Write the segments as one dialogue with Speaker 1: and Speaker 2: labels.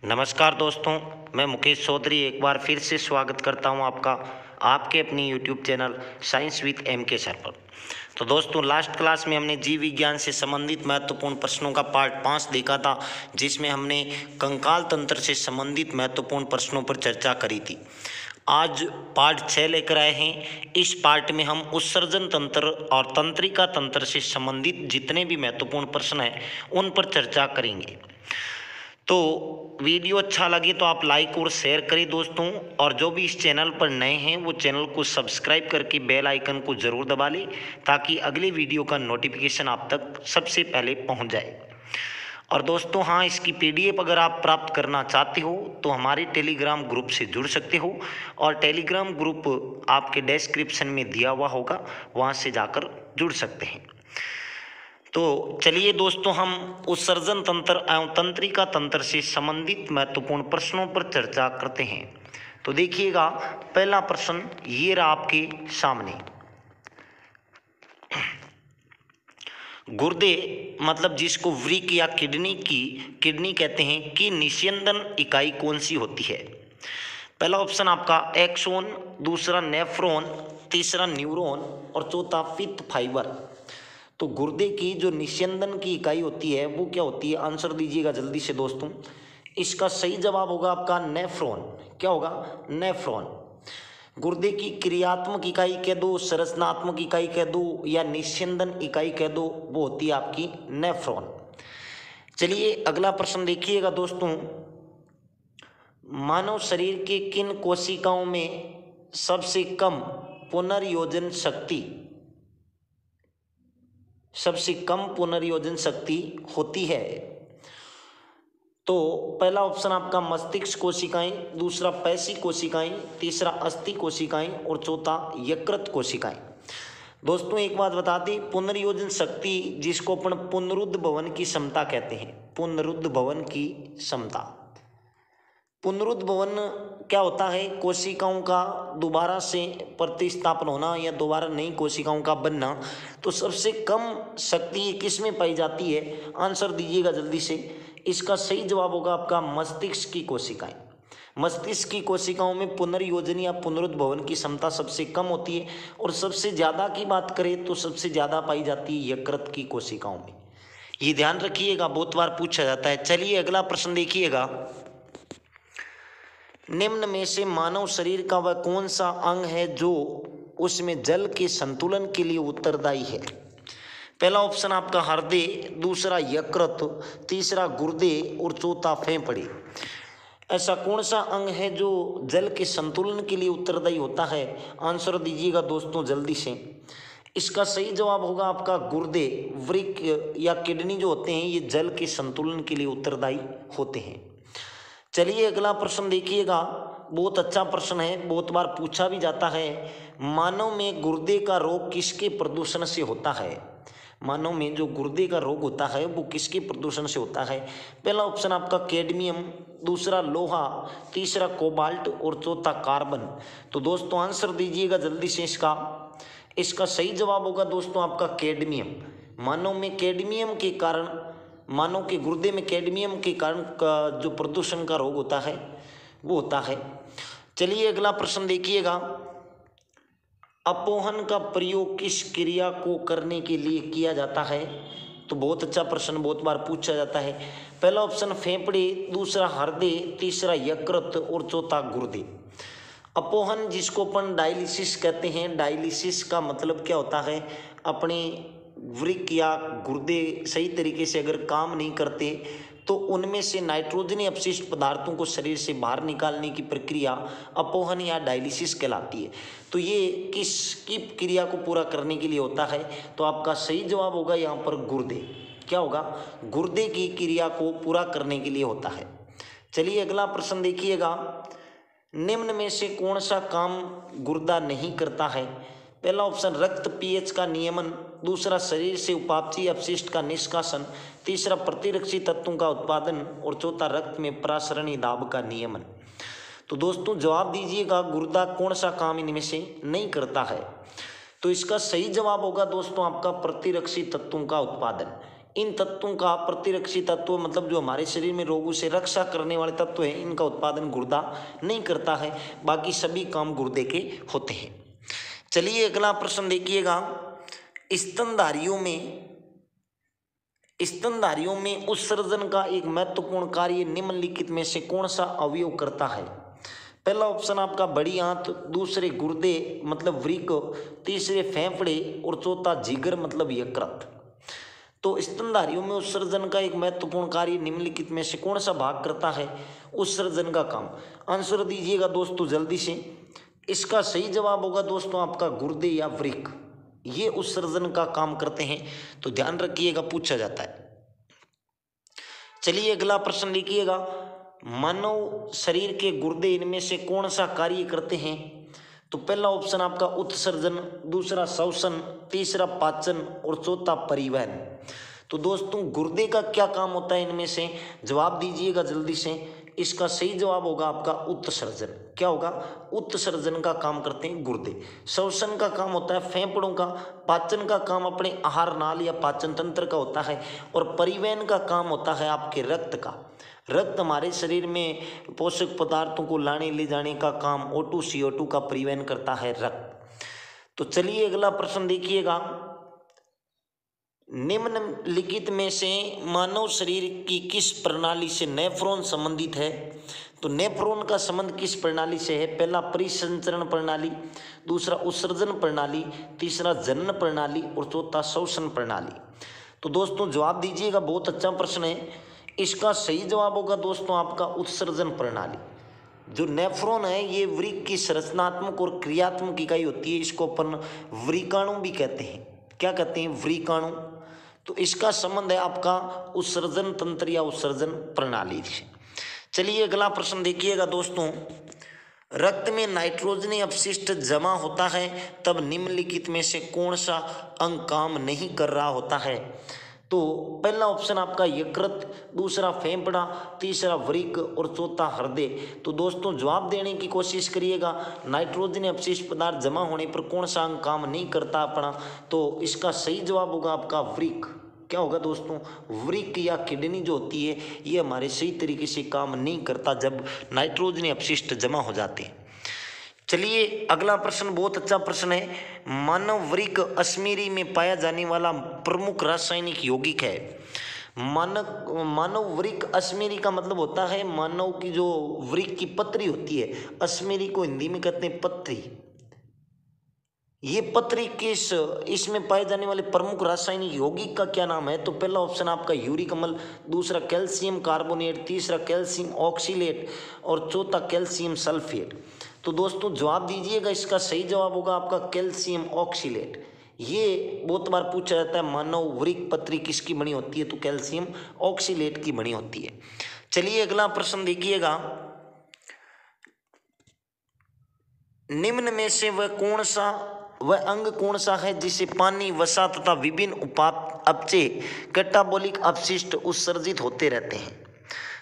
Speaker 1: नमस्कार दोस्तों, मैं मुकेश चौधरी एक बार फिर से स्वागत करता हूं आपका आपके अपनी YouTube channel science with M K sir पर। तो दोस्तों, लास्ट क्लास में हमने जीव विज्ञान से संबंधित महत्वपूर्ण प्रश्नों का पार्ट 5 देखा था, जिसमें हमने कंकाल तंत्र से संबंधित महत्वपूर्ण प्रश्नों पर चर्चा करी थी। आज पार्ट 6 लेकर आए हैं। इस पार्ट में हम उत्सर्जन तंत्र और तंत्रिका तंत्र से संबंधित जितने भी महत्वपूर्ण प्रश्न हैं उन पर चर्चा करेंगे। तो वीडियो अच्छा लगे तो आप लाइक और शेयर करें दोस्तों, और जो भी इस चैनल पर नए हैं वो चैनल को सब्सक्राइब करके बेल आइकन को ज़रूर दबा लें, ताकि अगले वीडियो का नोटिफिकेशन आप तक सबसे पहले पहुंच जाए। और दोस्तों हाँ, इसकी पीडीएफ अगर आप प्राप्त करना चाहते हो तो हमारे टेलीग्राम ग्रुप से जुड़ सकते हो, और टेलीग्राम ग्रुप आपके डिस्क्रिप्शन में दिया हुआ होगा, वहाँ से जाकर जुड़ सकते हैं। तो चलिए दोस्तों, हम उत्सर्जन तंत्र एवं तंत्रिका तंत्र से संबंधित महत्वपूर्ण प्रश्नों पर चर्चा करते हैं। तो देखिएगा, पहला प्रश्न ये रहा आपके सामने। गुर्दे मतलब जिसको वृक्क या किडनी कहते हैं कि निस्यंदन इकाई कौन सी होती है? पहला ऑप्शन आपका एक्सोन, दूसरा नेफ्रॉन, तीसरा न्यूरॉन और चौथा पित्त फाइबर। तो गुर्दे की जो निस्यंदन की इकाई होती है वो क्या होती है? आंसर दीजिएगा जल्दी से दोस्तों। इसका सही जवाब होगा आपका नेफ्रॉन। क्या होगा? नेफ्रॉन। गुर्दे की क्रियात्मक इकाई कह दो, संरचनात्मक इकाई कह दो या निस्यंदन इकाई कह दो, वो होती है आपकी नेफ्रॉन। चलिए अगला प्रश्न देखिएगा दोस्तों। मानव शरीर के किन कोशिकाओं में सबसे कम पुनर्योजन शक्ति होती है? तो पहला ऑप्शन आपका मस्तिष्क कोशिकाएं, दूसरा पेशी कोशिकाएं, तीसरा अस्थि कोशिकाएं और चौथा यकृत कोशिकाएं। दोस्तों एक बात बता दें, पुनर्योजन शक्ति जिसको अपन पुनरुद्ध भवन की क्षमता कहते हैं, पुनरुद्ध भवन की क्षमता। पुनरुद्ध भवन क्या होता है? कोशिकाओं का दोबारा से प्रतिस्थापन होना या दोबारा नई कोशिकाओं का बनना। तो सबसे कम शक्ति किस में पाई जाती है? आंसर दीजिएगा जल्दी से। इसका सही जवाब होगा आपका मस्तिष्क की कोशिकाएं। मस्तिष्क की कोशिकाओं में पुनर्योजन या पुनरुद्ध भवन की क्षमता सबसे कम होती है, और सबसे ज़्यादा की बात करें तो सबसे ज़्यादा पाई जाती है यकृत की कोशिकाओं में। ये ध्यान रखिएगा, बहुत बार पूछा जाता है। चलिए अगला प्रश्न देखिएगा। निम्न में से मानव शरीर का वह कौन सा अंग है जो उसमें जल के संतुलन के लिए उत्तरदायी है? पहला ऑप्शन आपका हृदय, दूसरा यकृत, तीसरा गुर्दे और चौथा फेफड़े। ऐसा कौन सा अंग है जो जल के संतुलन के लिए उत्तरदायी होता है? आंसर दीजिएगा दोस्तों जल्दी से। इसका सही जवाब होगा आपका गुर्दे। वृक्क या किडनी जो होते हैं ये जल के संतुलन के लिए उत्तरदायी होते हैं। चलिए अगला प्रश्न देखिएगा, बहुत अच्छा प्रश्न है, बहुत बार पूछा भी जाता है। मानव में गुर्दे का रोग किसके प्रदूषण से होता है? मानव में जो गुर्दे का रोग होता है वो किसके प्रदूषण से होता है? पहला ऑप्शन आपका कैडमियम, दूसरा लोहा, तीसरा कोबाल्ट और चौथा कार्बन। तो दोस्तों आंसर दीजिएगा जल्दी से इसका। इसका सही जवाब होगा दोस्तों आपका कैडमियम। मानव के गुर्दे में कैडमियम के कारण का जो प्रदूषण का रोग होता है वो होता है। चलिए अगला प्रश्न देखिएगा। अपोहन का प्रयोग किस क्रिया को करने के लिए किया जाता है? तो बहुत अच्छा प्रश्न, बहुत बार पूछा जाता है। पहला ऑप्शन फेफड़े, दूसरा हृदय, तीसरा यकृत और चौथा गुर्दे। अपोहन जिसको अपन डायलिसिस कहते हैं, डायलिसिस का मतलब क्या होता है? अपने वृक्क या गुर्दे सही तरीके से अगर काम नहीं करते तो उनमें से नाइट्रोजनी अपशिष्ट पदार्थों को शरीर से बाहर निकालने की प्रक्रिया अपोहन या डायलिसिस कहलाती है। तो ये किसकी क्रिया को पूरा करने के लिए होता है? तो आपका सही जवाब होगा यहाँ पर गुर्दे। क्या होगा? गुर्दे की क्रिया को पूरा करने के लिए होता है। चलिए अगला प्रश्न देखिएगा। निम्न में से कौन सा काम गुर्दा नहीं करता है? पहला ऑप्शन रक्त पीएच का नियमन, दूसरा शरीर से उपापचयी अपशिष्ट का निष्कासन, तीसरा प्रतिरक्षी तत्वों का उत्पादन और चौथा रक्त में प्रासरणी दाब का नियमन। तो दोस्तों जवाब दीजिएगा, गुर्दा कौन सा काम इनमें से नहीं करता है? तो इसका सही जवाब होगा दोस्तों आपका प्रतिरक्षी तत्वों का उत्पादन। इन तत्वों का प्रतिरक्षी तत्व मतलब जो हमारे शरीर में रोगों से रक्षा करने वाले तत्व हैं, इनका उत्पादन गुर्दा नहीं करता है, बाकी सभी काम गुर्दे के होते हैं। चलिए अगला प्रश्न देखिएगा, स्तनधारियों में उत्सर्जन का एक महत्वपूर्ण कार्य निम्नलिखित में से कौन सा अवयव करता है? पहला ऑप्शन आपका बड़ी आंत, दूसरे गुर्दे मतलब वृक्क, तीसरे फेफड़े और चौथा जिगर मतलब यकृत। तो स्तनधारियों में उत्सर्जन का एक महत्वपूर्ण कार्य निम्नलिखित में से कौन सा भाग करता है उत्सर्जन का काम? आंसर दीजिएगा दोस्तों जल्दी से। इसका सही जवाब होगा दोस्तों आपका गुर्दे या वृक्क, ये उत्सर्जन का काम करते हैं, तो ध्यान रखिएगा, पूछा जाता है। चलिए अगला प्रश्न लिखिएगा, मानव शरीर के गुर्दे इनमें से कौन सा कार्य करते हैं? तो पहला ऑप्शन आपका उत्सर्जन, दूसरा श्वसन, तीसरा पाचन और चौथा परिवहन। तो दोस्तों गुर्दे का क्या काम होता है इनमें से? जवाब दीजिएगा जल्दी से। इसका सही जवाब होगा आपका उत्सर्जन। क्या होगा? उत्सर्जन का काम करते हैं गुर्दे। श्वसन का काम होता है फेफड़ों का, पाचन का काम अपने आहार नाल या पाचन तंत्र का होता है, और परिवहन का काम होता है आपके रक्त का। रक्त हमारे शरीर में पोषक पदार्थों को लाने ले जाने का काम O2 CO2 का परिवहन करता है रक्त। तो चलिए अगला प्रश्न देखिएगा, निम्नलिखित में से मानव शरीर की किस प्रणाली से नेफ्रॉन संबंधित है? तो नेफ्रॉन का संबंध किस प्रणाली से है? पहला परिसंचरण प्रणाली, दूसरा उत्सर्जन प्रणाली, तीसरा जनन प्रणाली और चौथा श्वसन प्रणाली। तो दोस्तों जवाब दीजिएगा, बहुत अच्छा प्रश्न है। इसका सही जवाब होगा दोस्तों आपका उत्सर्जन प्रणाली। जो नेफ्रॉन है ये वृक्क की संरचनात्मक और क्रियात्मक इकाई होती है, इसको अपन वृक्काणु भी कहते हैं। क्या कहते हैं? वृक्काणु। तो इसका संबंध है आपका उत्सर्जन तंत्र या उत्सर्जन प्रणाली से। चलिए अगला प्रश्न देखिएगा दोस्तों, रक्त में नाइट्रोजनी अपशिष्ट जमा होता है तब निम्नलिखित में से कौन सा अंग काम नहीं कर रहा होता है? तो पहला ऑप्शन आपका यकृत, दूसरा फेफड़ा, तीसरा वृक्क और चौथा हृदय। तो दोस्तों जवाब देने की कोशिश करिएगा, नाइट्रोजन अपशिष्ट पदार्थ जमा होने पर कौन सा अंग काम नहीं करता अपना? तो इसका सही जवाब होगा आपका वृक्क। क्या होगा दोस्तों? वृक्क या किडनी जो होती है ये हमारे सही तरीके से काम नहीं करता जब नाइट्रोजन अपशिष्ट जमा हो जाते हैं। चलिए अगला प्रश्न बहुत अच्छा प्रश्न है, मानव वृक्क अश्मीरी में पाया जाने वाला प्रमुख रासायनिक यौगिक है। मानव वृक्क अश्मीरी का मतलब होता है मानव की जो वृक्क की पत्री होती है, अश्मीरी को हिंदी में कहते हैं पत्री। ये पत्री किस इसमें पाए जाने वाले प्रमुख रासायनिक यौगिक का क्या नाम है? तो पहला ऑप्शन आपका यूरिक अम्ल, दूसरा कैल्शियम कार्बोनेट, तीसरा कैल्शियम ऑक्सीलेट और चौथा कैल्शियम सल्फेट। तो दोस्तों जवाब दीजिएगा, इसका सही जवाब होगा आपका कैल्शियम ऑक्सीलेट। ये बहुत बार पूछा जाता है मानव वृक्क पत्री किसकी बनी होती है? तो कैल्शियम ऑक्सीलेट की बनी होती है। चलिए अगला प्रश्न देखिएगा, निम्न में से वह अंग कौन सा है जिसे पानी, वसा तथा विभिन्न अपचय कैटाबोलिक अपशिष्ट उत्सर्जित होते रहते हैं?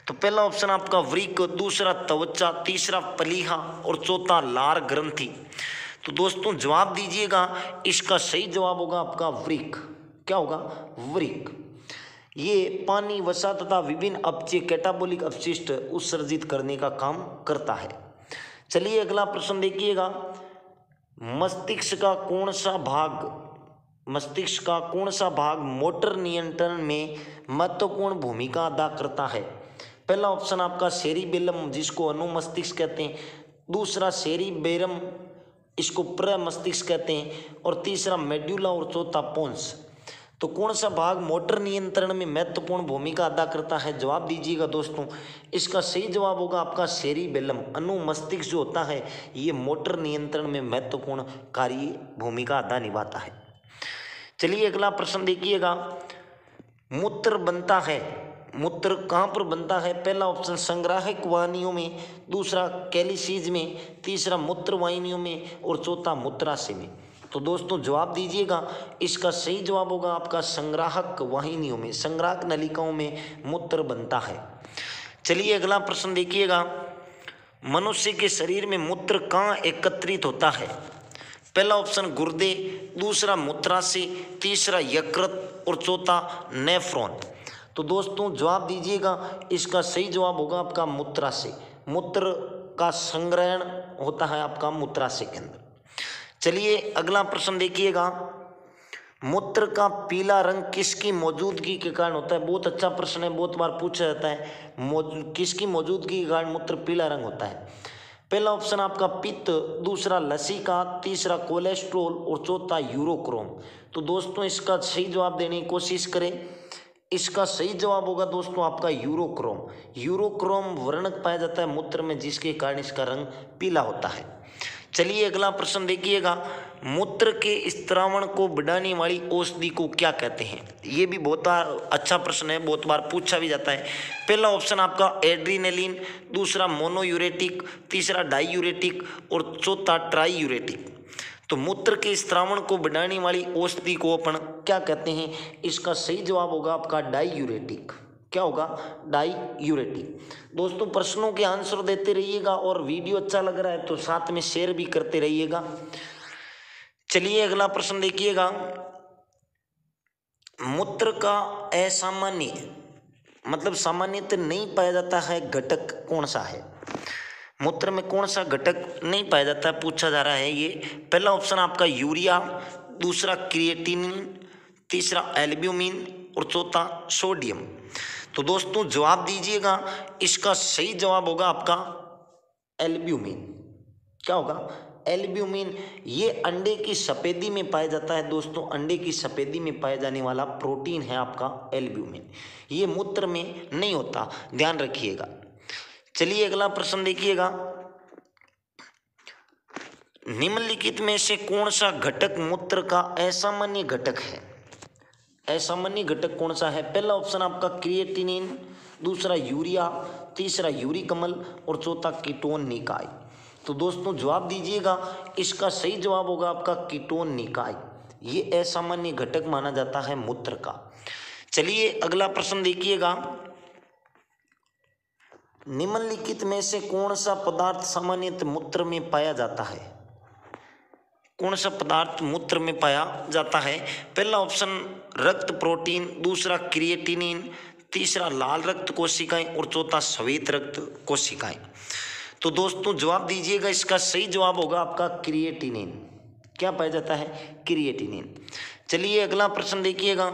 Speaker 1: तो पहला ऑप्शन आपका वृक्क, दूसरा त्वचा, तीसरा प्लीहा और चौथा लार ग्रंथि। तो दोस्तों जवाब दीजिएगा, इसका सही जवाब होगा आपका वृक्क। क्या होगा? वृक्क। ये पानी, वसा तथा विभिन्न अपचय कैटाबोलिक अपशिष्ट उत्सर्जित करने का काम करता है। चलिए अगला प्रश्न देखिएगा, मस्तिष्क का कौन सा भाग मोटर नियंत्रण में महत्वपूर्ण भूमिका अदा करता है? पहला ऑप्शन आपका सेरिबेलम जिसको अनुमस्तिष्क कहते हैं, दूसरा सेरिबेरम इसको प्रमस्तिष्क कहते हैं और तीसरा मेड्यूला और चौथा पोन्स। तो कौन सा भाग मोटर नियंत्रण में महत्वपूर्ण भूमिका अदा करता है? जवाब दीजिएगा दोस्तों, इसका सही जवाब होगा आपका सेरिबेलम। अनुमस्तिष्क जो होता है ये मोटर नियंत्रण में महत्वपूर्ण कार्य भूमिका अदा निभाता है। चलिए अगला प्रश्न देखिएगा, मूत्र बनता है, मूत्र कहाँ पर बनता है? पहला ऑप्शन संग्राहक वाहिनियों में, दूसरा कैलिसीज में, तीसरा मूत्र वाहिनियों में और चौथा मूत्राशय में। तो दोस्तों जवाब दीजिएगा, इसका सही जवाब होगा आपका संग्राहक वाहिनियों में, संग्राहक नलिकाओं में मूत्र बनता है। चलिए अगला प्रश्न देखिएगा, मनुष्य के शरीर में मूत्र कहाँ एकत्रित होता है? पहला ऑप्शन गुर्दे, दूसरा मूत्राशय, तीसरा यकृत और चौथा नेफ्रॉन। तो दोस्तों जवाब दीजिएगा, इसका सही जवाब होगा आपका मूत्राशय। मूत्र का संग्रहण होता है आपका मूत्राशय के अंदर। चलिए अगला प्रश्न देखिएगा, मूत्र का पीला रंग किसकी मौजूदगी के कारण होता है? बहुत अच्छा प्रश्न है, बहुत बार पूछा जाता है, किसकी मौजूदगी के कारण मूत्र पीला रंग होता है? पहला ऑप्शन आपका पित्त, दूसरा लसीका, तीसरा कोलेस्ट्रोल और चौथा यूरोक्रोम। तो दोस्तों इसका सही जवाब देने की कोशिश करें। इसका सही जवाब होगा दोस्तों आपका यूरोक्रोम। यूरोक्रोम वर्णक पाया जाता है मूत्र में, जिसके कारण इसका रंग पीला होता है। चलिए अगला प्रश्न देखिएगा, मूत्र के स्त्रावण को बढ़ाने वाली औषधि को क्या कहते हैं? ये भी बहुत अच्छा प्रश्न है, बहुत बार पूछा भी जाता है। पहला ऑप्शन आपका एड्रीनेलिन, दूसरा मोनोयूरेटिक, तीसरा डाईयूरेटिक और चौथा ट्राईयूरेटिक। तो मूत्र के स्त्रावण को बढ़ाने वाली औषधि को अपन क्या कहते हैं? इसका सही जवाब होगा आपका डाईयूरेटिक। क्या होगा? डाईयूरेटिक। दोस्तों प्रश्नों के आंसर देते रहिएगा और वीडियो अच्छा लग रहा है तो साथ में शेयर भी करते रहिएगा। चलिए अगला प्रश्न देखिएगा, मूत्र का असामान्य मतलब सामान्यतः नहीं पाया जाता है घटक कौन सा है? मूत्र में कौन सा घटक नहीं पाया जाता है पूछा जा रहा है ये। पहला ऑप्शन आपका यूरिया, दूसरा क्रिएटिनिन, तीसरा एल्ब्यूमिन और चौथा सोडियम। तो दोस्तों जवाब दीजिएगा, इसका सही जवाब होगा आपका एल्ब्यूमिन। क्या होगा? एल्ब्यूमिन। ये अंडे की सफेदी में पाया जाता है दोस्तों, अंडे की सफेदी में पाया जाने वाला प्रोटीन है आपका एल्ब्यूमिन। ये मूत्र में नहीं होता, ध्यान रखिएगा। चलिए अगला प्रश्न देखिएगा, निम्नलिखित में से कौन सा घटक मूत्र का असामान्य घटक है? असामान्य घटक कौन सा है? पहला ऑप्शन आपका क्रिएटिनिन, दूसरा यूरिया, तीसरा यूरिक अम्ल और चौथा कीटोन निकाय। तो दोस्तों जवाब दीजिएगा, इसका सही जवाब होगा आपका कीटोन निकाय। ये असामान्य घटक माना जाता है मूत्र का। चलिए अगला प्रश्न देखिएगा, निम्नलिखित में से कौन सा पदार्थ सामान्यतः मूत्र में पाया जाता है? कौन सा पदार्थ मूत्र में पाया जाता है? पहला ऑप्शन रक्त प्रोटीन, दूसरा क्रिएटिनिन, तीसरा लाल रक्त कोशिकाएं और चौथा श्वेत रक्त कोशिकाएं। तो दोस्तों जवाब दीजिएगा, इसका सही जवाब होगा आपका क्रिएटिनिन। क्या पाया जाता है? क्रिएटिनिन। चलिए अगला प्रश्न देखिएगा,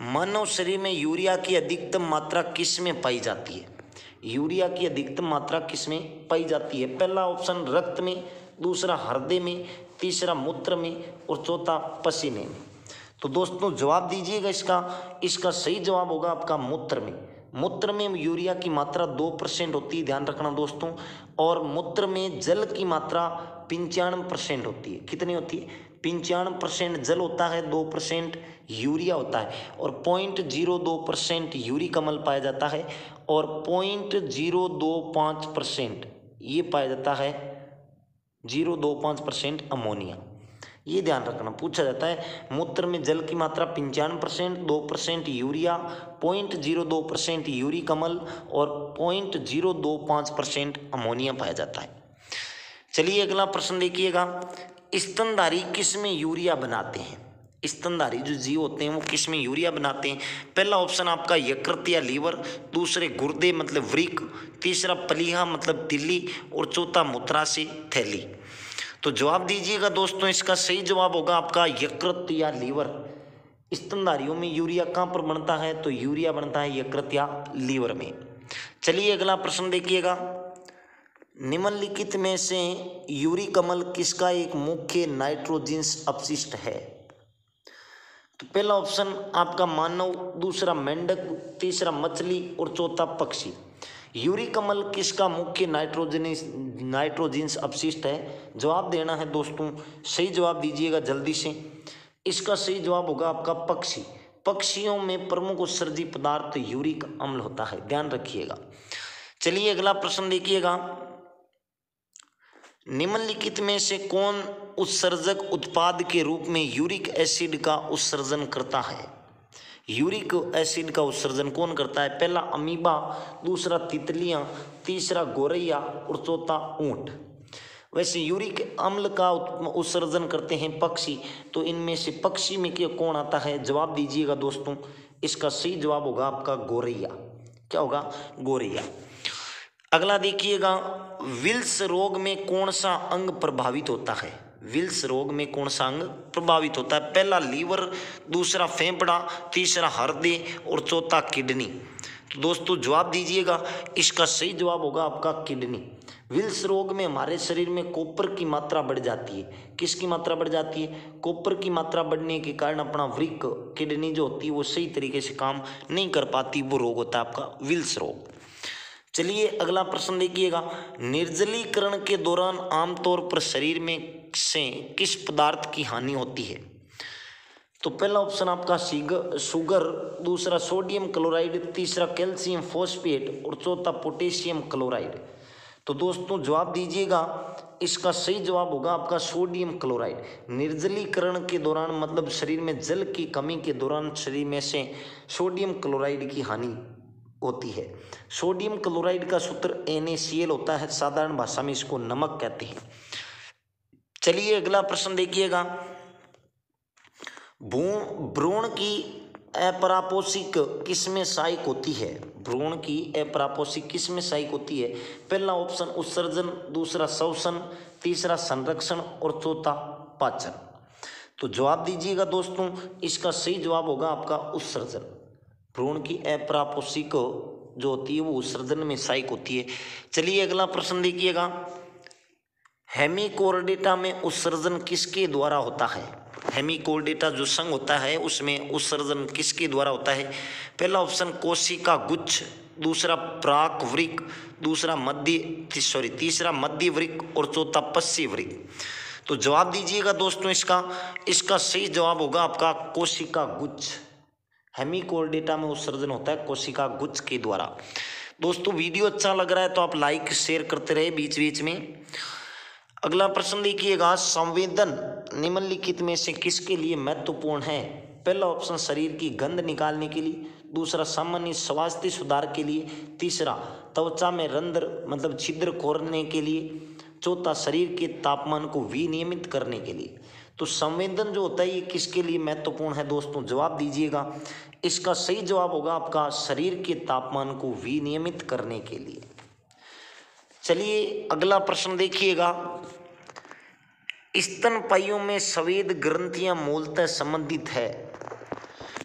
Speaker 1: मानव शरीर में यूरिया की अधिकतम मात्रा किस में पाई जाती है? यूरिया की अधिकतम मात्रा किस में पाई जाती है? पहला ऑप्शन रक्त में, दूसरा हृदय में, तीसरा मूत्र में और चौथा पसीने में। तो दोस्तों जवाब दीजिएगा, इसका सही जवाब होगा आपका मूत्र में। मूत्र में यूरिया की मात्रा 2% होती है, ध्यान रखना दोस्तों। और मूत्र में जल की मात्रा 95% होती है। कितनी होती है? 95% जल होता है, 2% यूरिया होता है और 0.02% यूरिक अम्ल पाया जाता है और 0.025% ये पाया जाता है 0.25% अमोनिया। ये ध्यान रखना, पूछा जाता है मूत्र में जल की मात्रा 95%, 2% यूरिया, 0.02% यूरिक अम्ल और 0.025% अमोनिया पाया जाता है। चलिए अगला प्रश्न देखिएगा, स्तनधारी किस में यूरिया बनाते हैं? स्तनधारी जो जीव होते हैं वो किस में यूरिया बनाते हैं? पहला ऑप्शन आपका यकृत या लीवर, दूसरे गुर्दे मतलब वृक्क, तीसरा प्लीहा मतलब तिल्ली और चौथा मूत्राशय थैली। तो जवाब दीजिएगा दोस्तों, इसका सही जवाब होगा आपका यकृत या लीवर। स्तनधारियों में यूरिया कहाँ पर बनता है? तो यूरिया बनता है यकृत या लीवर में। चलिए अगला प्रश्न देखिएगा, निम्नलिखित में से यूरिक अम्ल किसका एक मुख्य नाइट्रोजनस अपशिष्ट है? तो पहला ऑप्शन आपका मानव, दूसरा मेंढक, तीसरा मछली और चौथा पक्षी। यूरिक अम्ल किसका मुख्य नाइट्रोजनस अपशिष्ट है? जवाब देना है दोस्तों, सही जवाब दीजिएगा जल्दी से। इसका सही जवाब होगा आपका पक्षी। पक्षियों में प्रमुख उत्सर्जी पदार्थ यूरिक अम्ल होता है, ध्यान रखिएगा। चलिए अगला प्रश्न देखिएगा, निम्नलिखित में से कौन उत्सर्जक उत्पाद के रूप में यूरिक एसिड का उत्सर्जन करता है? यूरिक एसिड का उत्सर्जन कौन करता है? पहला अमीबा, दूसरा तितलियां, तीसरा गोरैया और चौथा ऊंट। वैसे यूरिक अम्ल का उत्सर्जन करते हैं पक्षी, तो इनमें से पक्षी में क्या कौन आता है, जवाब दीजिएगा दोस्तों। इसका सही जवाब होगा आपका गोरैया। क्या होगा, गोरैया। अगला देखिएगा, विल्स रोग में कौन सा अंग प्रभावित होता है। विल्स रोग में कौन सा अंग प्रभावित होता है। पहला लीवर, दूसरा फेफड़ा, तीसरा हृदय और चौथा किडनी। तो दोस्तों जवाब दीजिएगा, इसका सही जवाब होगा आपका किडनी। विल्स रोग में हमारे शरीर में कॉपर की मात्रा बढ़ जाती है। किसकी मात्रा बढ़ जाती है, कॉपर की मात्रा बढ़ने के कारण अपना वृक्क किडनी जो होती है वो सही तरीके से काम नहीं कर पाती, वो रोग होता है आपका विल्स रोग। चलिए अगला प्रश्न देखिएगा, निर्जलीकरण के दौरान आमतौर पर शरीर में से किस पदार्थ की हानि होती है। तो पहला ऑप्शन आपका शुगर, दूसरा सोडियम क्लोराइड, तीसरा कैल्शियम फॉस्फेट और चौथा पोटेशियम क्लोराइड। तो दोस्तों जवाब दीजिएगा, इसका सही जवाब होगा आपका सोडियम क्लोराइड। निर्जलीकरण के दौरान मतलब शरीर में जल की कमी के दौरान शरीर में से सोडियम क्लोराइड की हानि होती है। सोडियम क्लोराइड का सूत्र NaCl होता है, साधारण भाषा में इसको नमक कहते हैं। चलिए अगला प्रश्न देखिएगा, भ्रूण की अपरापोषिक किसमें सहायक होती है। भ्रूण की अपरापोषिक किसमें सहायक होती है। पहला ऑप्शन उत्सर्जन, दूसरा श्वसन, तीसरा संरक्षण और चौथा पाचन। तो जवाब दीजिएगा दोस्तों, इसका सही जवाब होगा आपका उत्सर्जन। भ्रूण की अपरापोषिक जो होती है वो उत्सर्जन में सहायक होती है। चलिए अगला प्रश्न देखिएगा, हेमिकोर्डेटा में उत्सर्जन किसके द्वारा होता है। हेमिकोर्डेटा जो संघ होता है उसमें उत्सर्जन किसके द्वारा होता है। पहला ऑप्शन कोशिका गुच्छ, दूसरा प्राक वृक्क, तीसरा मध्य वृक्क और चौथा पश्य वृक्क। तो जवाब दीजिएगा दोस्तों, इसका सही जवाब होगा आपका कोशिका गुच्छ। हेमिकोर्डेटा में उत्सर्जन होता है कोशिका गुच्छ के द्वारा। दोस्तों वीडियो अच्छा लग रहा है तो आप लाइक शेयर करते रहे बीच बीच में। अगला प्रश्न देखिएगा, संवेदन निम्नलिखित में से किसके लिए महत्वपूर्ण है। पहला ऑप्शन शरीर की गंध निकालने के लिए, दूसरा सामान्य स्वास्थ्य सुधार के लिए, तीसरा त्वचा में रंध्र मतलब छिद्र खोलने के लिए, चौथा शरीर के तापमान को विनियमित करने के लिए। तो संवेदन जो होता है ये किसके लिए महत्वपूर्ण है दोस्तों, जवाब दीजिएगा। इसका सही जवाब होगा आपका शरीर के तापमान को विनियमित करने के लिए। चलिए अगला प्रश्न देखिएगा, स्तनपाइयों में स्वेद ग्रंथियां मूलतः संबंधित है।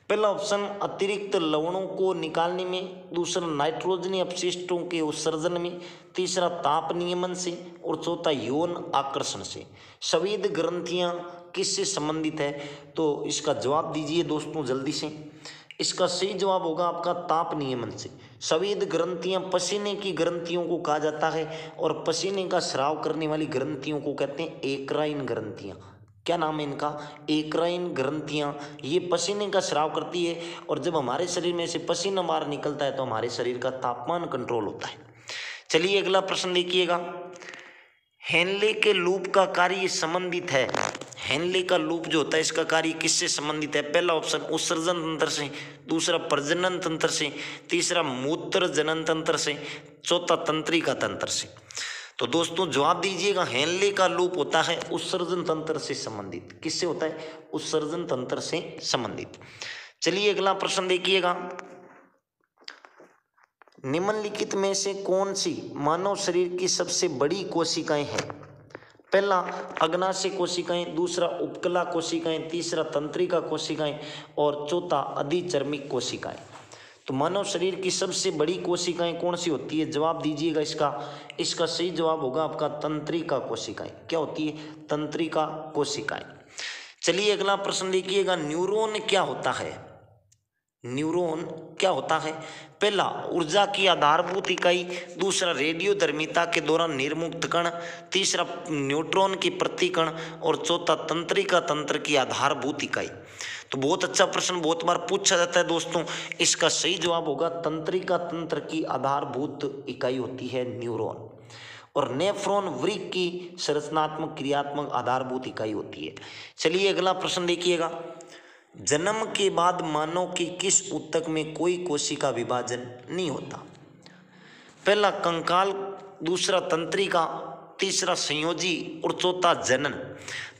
Speaker 1: पहला ऑप्शन अतिरिक्त लवणों को निकालने में, दूसरा नाइट्रोजनी अपशिष्टों के उत्सर्जन में, तीसरा ताप नियमन से और चौथा यौन आकर्षण से। स्वेद ग्रंथियां किससे संबंधित है, तो इसका जवाब दीजिए दोस्तों जल्दी से। इसका सही जवाब होगा आपका ताप नियमन से। स्वेद ग्रंथियां पसीने की ग्रंथियों को कहा जाता है और पसीने का स्राव करने वाली ग्रंथियों को कहते हैं एक्राइन ग्रंथियां। क्या नाम है इनका, एक्राइन ग्रंथियां। ये पसीने का स्राव करती है और जब हमारे शरीर में से पसीना बाहर निकलता है तो हमारे शरीर का तापमान कंट्रोल होता है। चलिए अगला प्रश्न देखिएगा, हेनले के लूप का कार्य संबंधित है। हेनले का लूप जो होता है इसका कार्य किससे संबंधित है। पहला ऑप्शन उत्सर्जन तंत्र से, दूसरा प्रजनन तंत्र से, तीसरा मूत्र जनन तंत्र से, चौथा तंत्रिका तंत्र से। तो दोस्तों जवाब दीजिएगा, हेनले का लूप होता है उत्सर्जन तंत्र से संबंधित। किससे होता है, उत्सर्जन तंत्र से संबंधित। चलिए अगला प्रश्न देखिएगा, निम्नलिखित में से कौन सी मानव शरीर की सबसे बड़ी कोशिकाएं हैं। पहला अग्नाशय कोशिकाएं, दूसरा उपकला कोशिकाएं, तीसरा तंत्रिका कोशिकाएं और चौथा अधिचर्मिक कोशिकाएं। तो मानव शरीर की सबसे बड़ी कोशिकाएं कौन सी होती है, जवाब दीजिएगा। इसका सही जवाब होगा आपका तंत्रिका कोशिकाएं। क्या होती है, तंत्रिका कोशिकाएं। चलिए अगला प्रश्न देखिएगा, न्यूरॉन क्या होता है। न्यूरॉन क्या होता है। पहला ऊर्जा की आधारभूत इकाई, दूसरा रेडियोधर्मिता के दौरान निर्मुक्त कण, तीसरा न्यूट्रॉन की प्रतिकण और चौथा तंत्रिका तंत्र की आधारभूत इकाई। तो बहुत अच्छा प्रश्न, बहुत बार पूछा जाता है दोस्तों। इसका सही जवाब होगा तंत्रिका तंत्र की आधारभूत इकाई होती है न्यूरॉन, और नेफ्रॉन वृक्क की संरचनात्मक क्रियात्मक आधारभूत इकाई होती है। चलिए अगला प्रश्न देखिएगा, जन्म के बाद मानव की किस ऊतक में कोई कोशिका विभाजन नहीं होता। पहला कंकाल, दूसरा तंत्रिका, तीसरा संयोजी और चौथा जनन।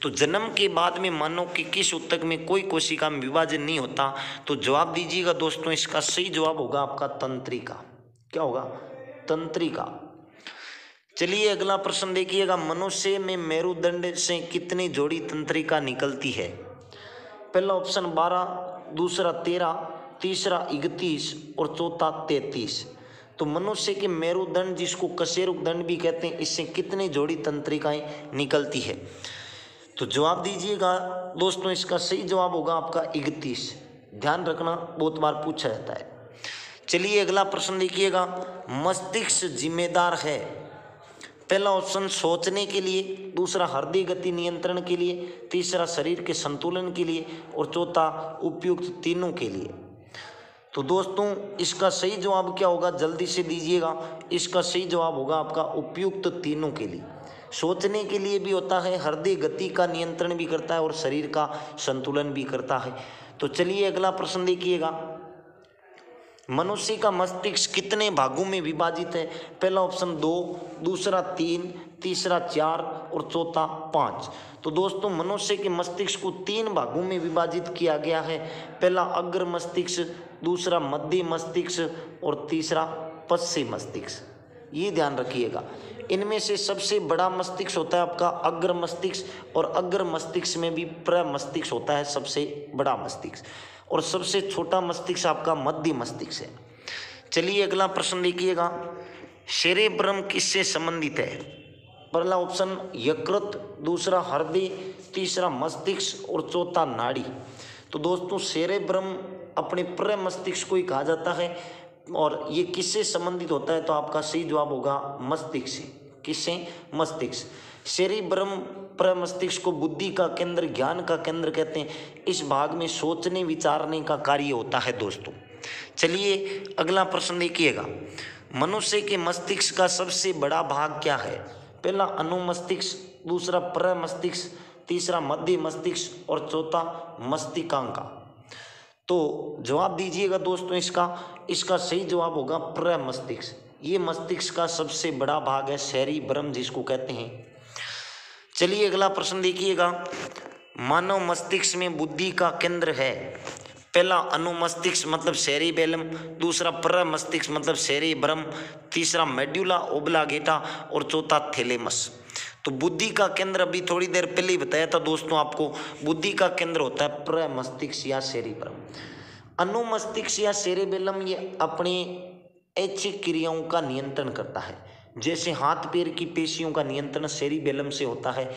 Speaker 1: तो जन्म के बाद में मानव के किस ऊतक में कोई कोशिका में विभाजन नहीं होता? तो जवाब दीजिएगा दोस्तों, इसका सही जवाब होगा आपका तंत्रिका। क्या होगा? तंत्रिका। चलिए अगला प्रश्न देखिएगा, मनुष्य में मेरुदंड से कितनी जोड़ी तंत्रिका निकलती है? पहला ऑप्शन 12, दूसरा 13, तीसरा 31 और चौथा 33। तो मनुष्य के मेरुदंड, जिसको कशेरुक दंड भी कहते हैं, इससे कितनी जोड़ी तंत्रिकाएं निकलती है? तो जवाब दीजिएगा दोस्तों, इसका सही जवाब होगा आपका 31। ध्यान रखना, बहुत बार पूछा जाता है। चलिए अगला प्रश्न देखिएगा, मस्तिष्क जिम्मेदार है? पहला ऑप्शन सोचने के लिए, दूसरा हृदय गति नियंत्रण के लिए, तीसरा शरीर के संतुलन के लिए और चौथा उपयुक्त तीनों के लिए। तो दोस्तों इसका सही जवाब क्या होगा? जल्दी से दीजिएगा। इसका सही जवाब होगा आपका उपयुक्त तीनों के लिए। सोचने के लिए भी होता है, हृदय गति का नियंत्रण भी करता है और शरीर का संतुलन भी करता है। तो चलिए अगला प्रश्न देखिएगा, मनुष्य का मस्तिष्क कितने भागों में विभाजित है? पहला ऑप्शन 2, दूसरा 3, तीसरा 4 और चौथा 5। तो दोस्तों मनुष्य के मस्तिष्क को 3 भागों में विभाजित किया गया है। पहला अग्र मस्तिष्क, दूसरा मध्य मस्तिष्क और तीसरा पश्चिम मस्तिष्क। ये ध्यान रखिएगा। इनमें से सबसे बड़ा मस्तिष्क होता है आपका अग्र मस्तिष्क, और अग्र मस्तिष्क में भी प्रमस्तिष्क होता है सबसे बड़ा मस्तिष्क, और सबसे छोटा मस्तिष्क आपका मध्य मस्तिष्क है। चलिए अगला प्रश्न देखिएगा, सेरेब्रम किससे संबंधित है? पहला ऑप्शन यकृत, दूसरा हृदय, तीसरा मस्तिष्क और चौथा नाड़ी। तो दोस्तों सेरेब्रम अपने प्रमस्तिष्क को ही कहा जाता है, और ये किससे संबंधित होता है? तो आपका सही जवाब होगा मस्तिष्क से। किससे? मस्तिष्क। सेरेब्रम प्रमस्तिष्क को बुद्धि का केंद्र, ज्ञान का केंद्र कहते हैं। इस भाग में सोचने विचारने का कार्य होता है दोस्तों। चलिए अगला प्रश्न देखिएगा, मनुष्य के मस्तिष्क का सबसे बड़ा भाग क्या है? पहला अनुमस्तिष्क, दूसरा प्रमस्तिष्क, तीसरा मध्य मस्तिष्क और चौथा मस्तिष्कांका। तो जवाब दीजिएगा दोस्तों, इसका सही जवाब होगा प्रमस्तिष्क। ये मस्तिष्क का सबसे बड़ा भाग है, सेरेब्रम जिसको कहते हैं। चलिए अगला प्रश्न देखिएगा, मानव मस्तिष्क में बुद्धि का केंद्र है? पहला अनुमस्तिष्क मतलब सेरिबेलम, दूसरा प्रमस्तिष्क मतलब सेरेब्रम, तीसरा मेडुला ओब्लांगेटा और चौथा थैलेमस। तो बुद्धि का केंद्र अभी थोड़ी देर पहले ही बताया था दोस्तों आपको, बुद्धि का केंद्र होता है प्रमस्तिष्क या सेरेब्रम। अनुमस्तिष्क या सेरेबेलम ये अपने ऐच्छिक क्रियाओं का नियंत्रण करता है, जैसे हाथ पैर की पेशियों का नियंत्रण सेरिबेलम से होता है,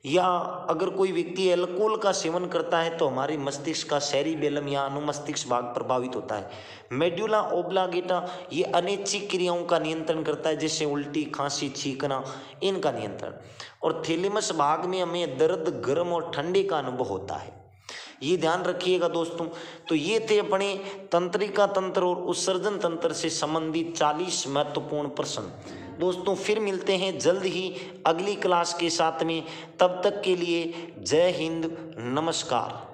Speaker 1: या अगर कोई व्यक्ति अल्कोहल का सेवन करता है तो हमारे मस्तिष्क का सेरिबेलम या अनुमस्तिष्क भाग प्रभावित होता है। मेडुला ओब्लांगेटा ये अनैच्छिक क्रियाओं का नियंत्रण करता है, जैसे उल्टी, खांसी, छींकना, इनका नियंत्रण। और थैलेमस भाग में हमें दर्द, गर्म और ठंडे का अनुभव होता है। ये ध्यान रखिएगा दोस्तों। तो ये थे अपने तंत्रिका तंत्र और उत्सर्जन तंत्र से संबंधित 40 महत्वपूर्ण प्रश्न। दोस्तों फिर मिलते हैं जल्द ही अगली क्लास के साथ में, तब तक के लिए जय हिंद, नमस्कार।